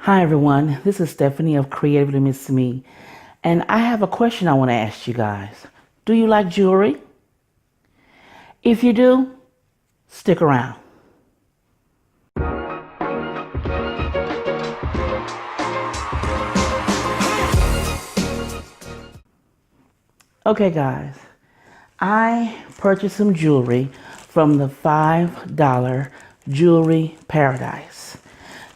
Hi everyone, this is Stephanie of Creatively Miss Me, and I have a question I want to ask you guys. Do you like jewelry? If you do, stick around. Okay guys, I purchased some jewelry from the $5 Jewelry Paradise.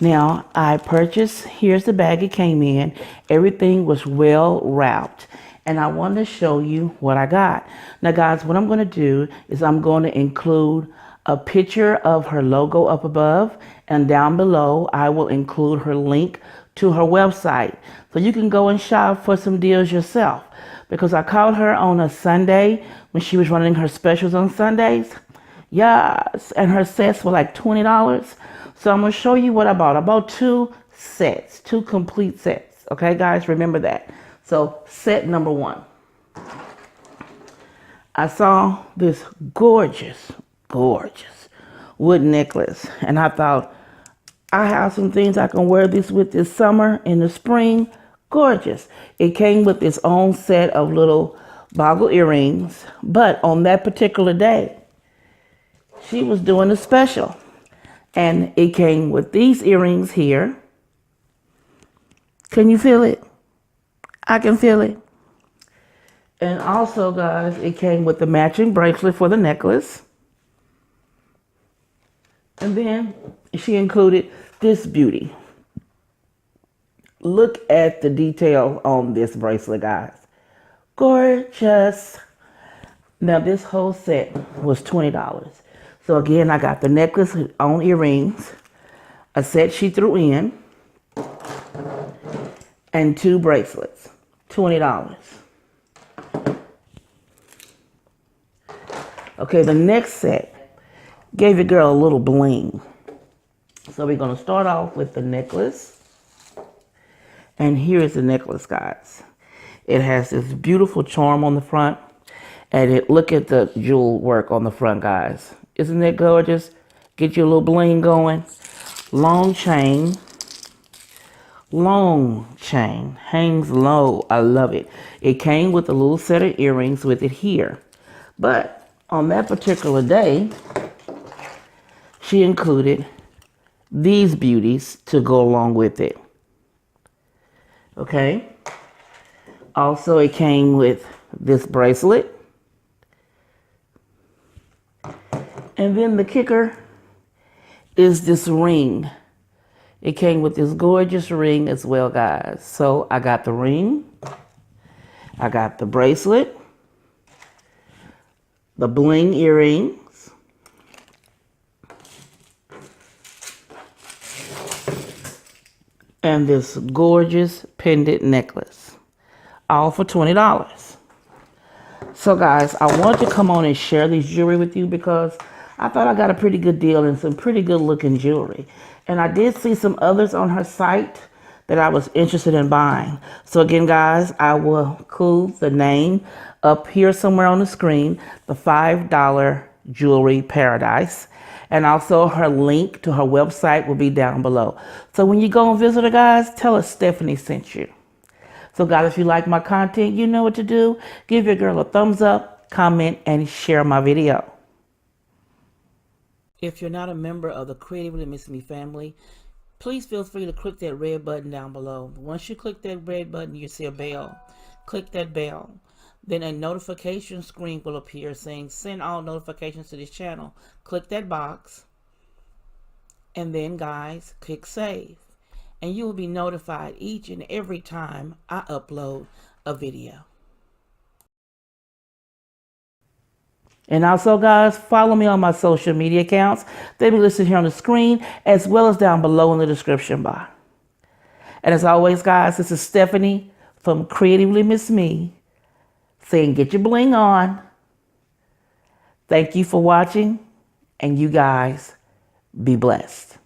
Now, I purchased, here's the bag it came in. Everything was well wrapped. And I want to show you what I got. Now, guys, what I'm going to do is I'm going to include a picture of her logo up above. And down below, I will include her link to her website. So you can go and shop for some deals yourself. Because I caught her on a Sunday when she was running her specials on Sundays. Yes, and her sets were like $20. So I'm going to show you what I bought. I bought two sets, two complete sets. Okay, guys, remember that. So set number one. I saw this gorgeous wood necklace. And I thought, I have some things I can wear this with this summer in the spring. Gorgeous. It came with its own set of little boggle earrings. But on that particular day, she was doing a special. And it came with these earrings here. Can you feel it? I can feel it. And also, guys, it came with the matching bracelet for the necklace. And then she included this beauty. Look at the detail on this bracelet, guys. Gorgeous. Now, this whole set was $20. So again, I got the necklace on earrings, a set she threw in, and two bracelets, $20. Okay, the next set gave your girl a little bling. So we're going to start off with the necklace. And here is the necklace, guys. It has this beautiful charm on the front. And look at the jewel work on the front, guys. Isn't that gorgeous? Get your little bling going. Long chain. Hangs low. I love it. It came with a little set of earrings with it here. But on that particular day, she included these beauties to go along with it. Okay. Also, it came with this bracelet. And then the kicker is this ring. It came with this gorgeous ring as well, guys. So I got the ring. I got the bracelet. The bling earrings. And this gorgeous pendant necklace. All for $20. So guys, I wanted to come on and share this jewelry with you because I thought I got a pretty good deal and some pretty good looking jewelry. And I did see some others on her site that I was interested in buying. So again, guys, I will include the name up here somewhere on the screen, the $5 Jewelry Paradise. And also her link to her website will be down below. So when you go and visit her, guys, tell her Stephanie sent you. So guys, if you like my content, you know what to do. Give your girl a thumbs up, comment, and share my video. If you're not a member of the Creatively Miss Me family, please feel free to click that red button down below. Once you click that red button, you see a bell. Click that bell. Then a notification screen will appear saying send all notifications to this channel. Click that box. And then, guys, click save. And you will be notified each and every time I upload a video. And also, guys, follow me on my social media accounts. They'll be listed here on the screen as well as down below in the description bar. And as always, guys, this is Stephanie from Creatively Miss Me saying get your bling on. Thank you for watching, and you guys be blessed.